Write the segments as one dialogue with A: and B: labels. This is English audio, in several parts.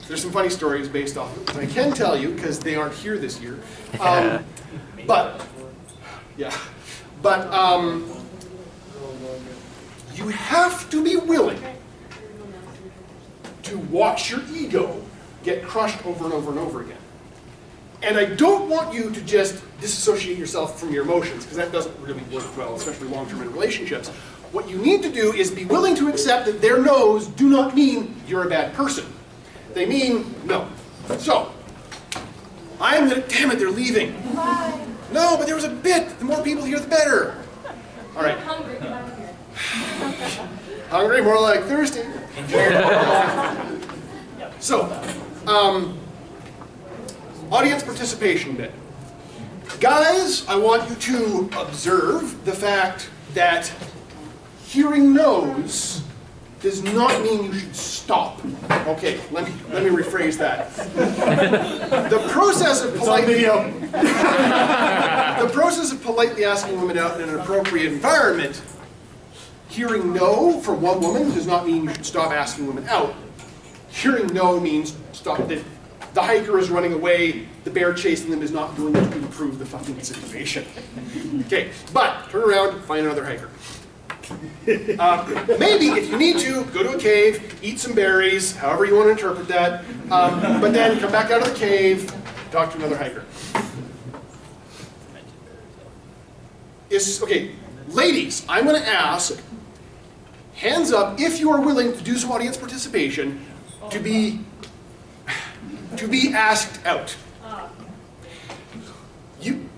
A: There's some funny stories based off of it. I can tell you, because they aren't here this year. But you have to be willing to watch your ego get crushed over and over and over again. And I don't want you to just disassociate yourself from your emotions, because that doesn't really work well, especially long-term in relationships. What you need to do is be willing to accept that their no's do not mean you're a bad person. They mean no. So, I'm gonna, damn it, they're leaving.
B: Bye.
A: No, but there was a bit. The more people here, the better. All right.
B: Hungry, get out of here.
A: Hungry, more like thirsty. So, audience participation bit. Guys, I want you to observe the fact that hearing no's does not mean you should stop. Okay, let me rephrase that. The process of politely asking women out in an appropriate environment, hearing no from one woman does not mean you should stop asking women out. Hearing no means stop. That the hiker is running away, the bear chasing them is not going to improve the fucking situation. Okay, but turn around, find another hiker. Maybe, if you need to, go to a cave, eat some berries, however you want to interpret that, but then come back out of the cave, talk to another hiker. Okay, ladies, I'm going to ask, hands up if you are willing to do some audience participation to be asked out. You?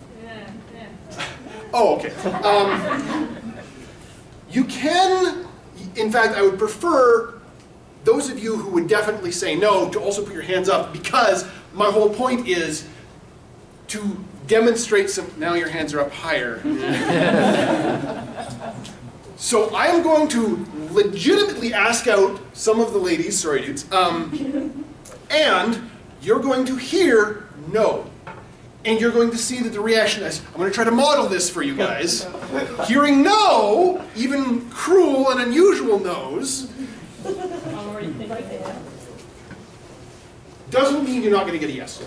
A: Oh, okay. You can, in fact, I would prefer those of you who would definitely say no to also put your hands up, because my whole point is to demonstrate some, now your hands are up higher. So I am going to legitimately ask out some of the ladies, sorry dudes, and you're going to hear no. And you're going to see that the reaction is, I'm going to try to model this for you guys. Hearing no, even cruel and unusual no's, doesn't mean you're not going to get a yes.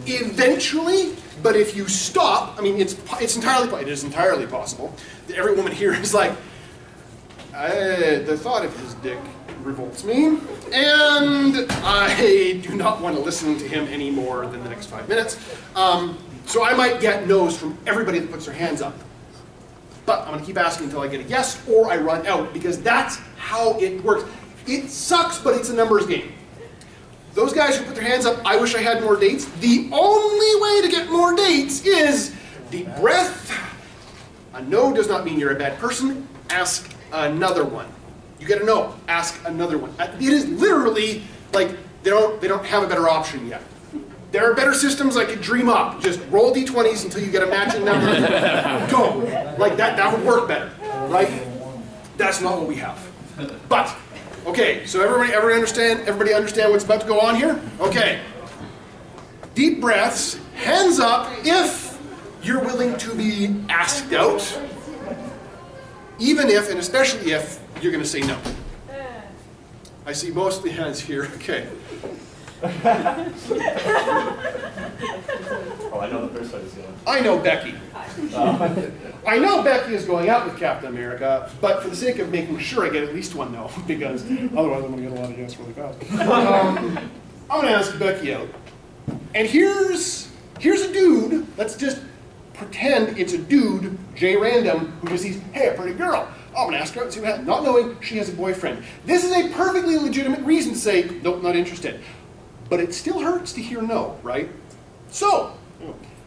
A: Eventually, but if you stop, I mean, it is entirely possible that every woman here is like, the thought of his dick revolts me, and I do not want to listen to him any more than the next 5 minutes. So I might get no's from everybody that puts their hands up. But I'm going to keep asking until I get a yes, or I run out, because that's how it works. It sucks, but it's a numbers game. Those guys who put their hands up, I wish I had more dates. The only way to get more dates is deep breath. A no does not mean you're a bad person. Ask another one. You get a no, ask another one. It is literally like they don't have a better option yet. There are better systems I could dream up. Just roll d20s until you get a matching number. Go. Like that would work better, right? That's not what we have. But okay, so everybody understand what's about to go on here? Okay. Deep breaths, hands up if you're willing to be asked out, even if and especially if you're going to say no. I see most of the hands here. Okay.
C: Oh, I know the first one is going.
A: I know Becky. I know Becky is going out with Captain America, but for the sake of making sure I get at least one no, because otherwise I'm going to get a lot of yes really fast. I'm going to ask Becky out. And here's a dude. Let's just pretend it's a dude, J Random, who just sees, hey, a pretty girl. I'm going to ask her out and see what happens, not knowing she has a boyfriend. This is a perfectly legitimate reason to say, nope, not interested. But it still hurts to hear no, right? So,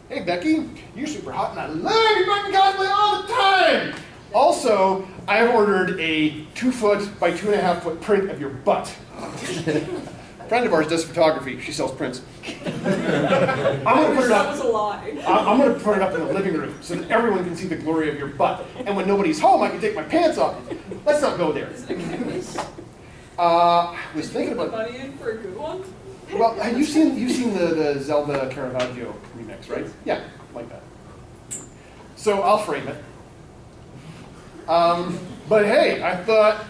A: hey Becky, you're super hot and I love your fucking cosplay all the time! Also, I have ordered a 2-foot by 2.5-foot print of your butt. A friend of ours does photography. She sells prints. I'm going to put it up. That was a lie. I'm going to put it up in the living room so that everyone can see the glory of your butt. And when nobody's home, I can take my pants off. Let's not go there. I was thinking about.
D: Money in for a good one.
A: Well, have you seen the Zelda Caravaggio remix, right? Yeah, like that. So I'll frame it. But hey, I thought,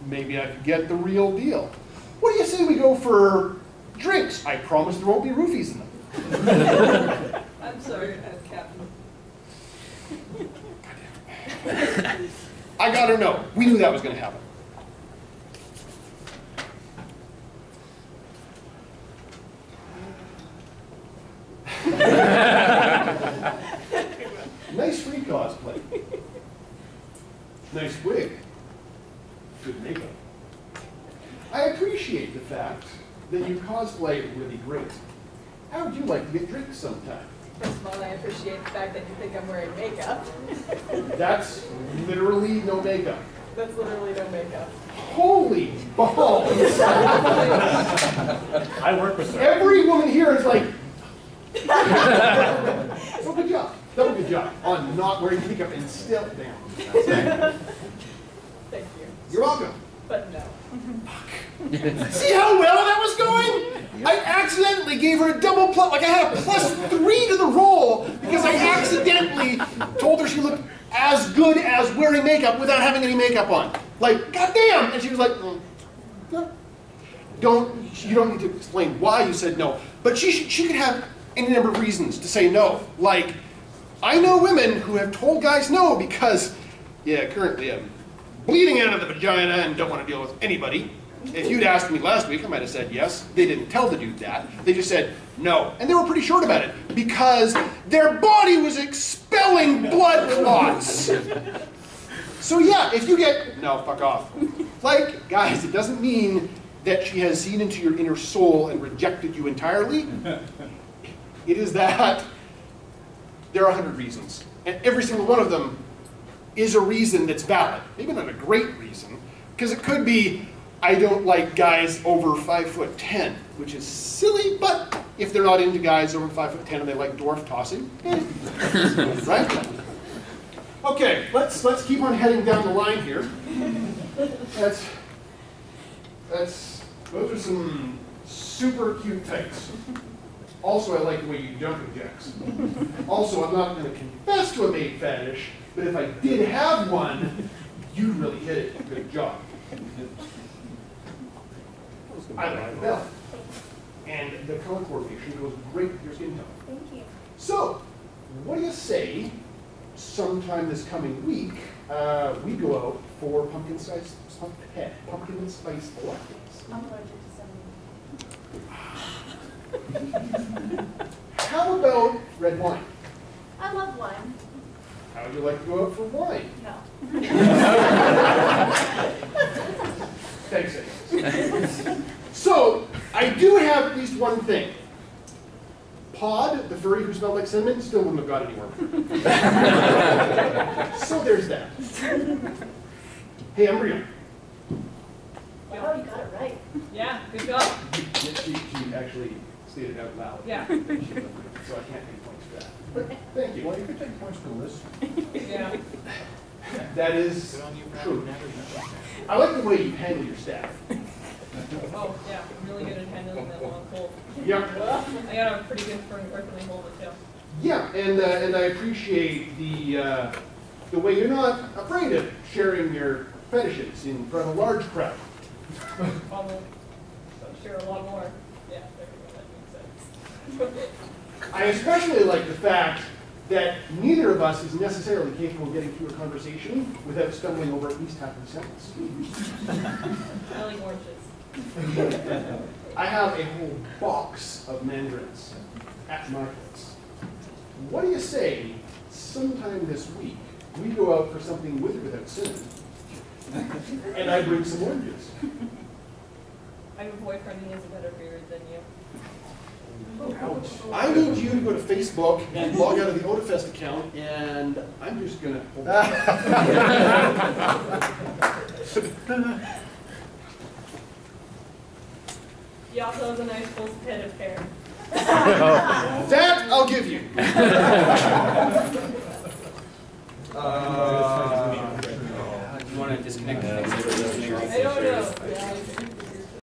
A: maybe I could get the real deal. What do you say we go for drinks. I promise there won't be roofies in them.
B: I'm sorry, Captain.
A: I got her no. We knew that was going to happen. Nice free cosplay. Nice wig. Good makeup. I appreciate the fact that you cosplay really great. How would you like to get drinks sometime?
B: First of all, I appreciate the fact that you think I'm wearing makeup.
A: That's literally no makeup.
B: That's literally no makeup.
A: Holy balls!
C: I work with her.
A: Every woman here is like, so good job. Double good job on not wearing makeup and still, damn.
B: Thank you.
A: You're welcome.
B: But no.
A: See how well that was going? I accidentally gave her a double plus, like I had a +3 to the roll because I accidentally told her she looked as good as wearing makeup without having any makeup on. Like, goddamn! And she was like, no. You don't need to explain why you said no. But she could have any number of reasons to say no. Like, I know women who have told guys no because, yeah, currently I'm bleeding out of the vagina and don't want to deal with anybody. If you'd asked me last week, I might have said yes. They didn't tell the dude that. They just said no. And they were pretty short about it because their body was expelling blood clots. So yeah, if you get, no, fuck off. Like, guys, it doesn't mean that she has seen into your inner soul and rejected you entirely. It is that there are 100 reasons. And every single one of them is a reason that's valid. Maybe not a great reason, because it could be, I don't like guys over 5'10", which is silly, but if they're not into guys over 5'10" and they like dwarf tossing, right? Okay, let's keep on heading down the line here. Those are some super cute types. Also, I like the way you jumping jacks. Also, I'm not going to confess to a maid fetish, but if I did have one, you really hit it. Good job. I like the belt. And the color coordination goes great with your skin tone.
B: Thank you.
A: So, what do you say sometime this coming week we go out for pumpkin spice lattes?
B: I'm allergic to cinnamon.
A: How about red wine?
B: I love wine.
A: How would you like to go out for wine?
B: No.
A: Thanks, anyways. So, I do have at least one thing. Pod, the furry who smelled like cinnamon, still wouldn't have got anywhere. So there's that. Hey, Umbria.
B: Oh, you got it right.
D: Yeah, good job.
A: She actually stated out loud.
D: Yeah.
A: So I can't take points for that. But thank you.
E: Well, you can take points for this.
D: Yeah.
A: That is true. I like the way you handle your staff.
D: Oh, yeah, I'm really good at handling that long pole.
A: Yeah.
D: I got a pretty good earthly hold it too.
A: Yeah, and I appreciate the way you're not afraid of sharing your fetishes in front of a large crowd.
D: Although, I'm sure a lot more. Yeah, there we go, that makes sense.
A: I especially like the fact that neither of us is necessarily capable of getting through a conversation without stumbling over at least half of the sentence.
D: I like oranges.
A: I have a whole box of mandarins at my place. What do you say sometime this week we go out for something with or without cinnamon, and I bring some oranges?
D: I have a boyfriend who has a better beard than you.
A: Ouch. I need you to go to Facebook and log out of the Otafest account, and I'm just going to hold
D: He also has a nice full head of hair.
A: That I'll give you.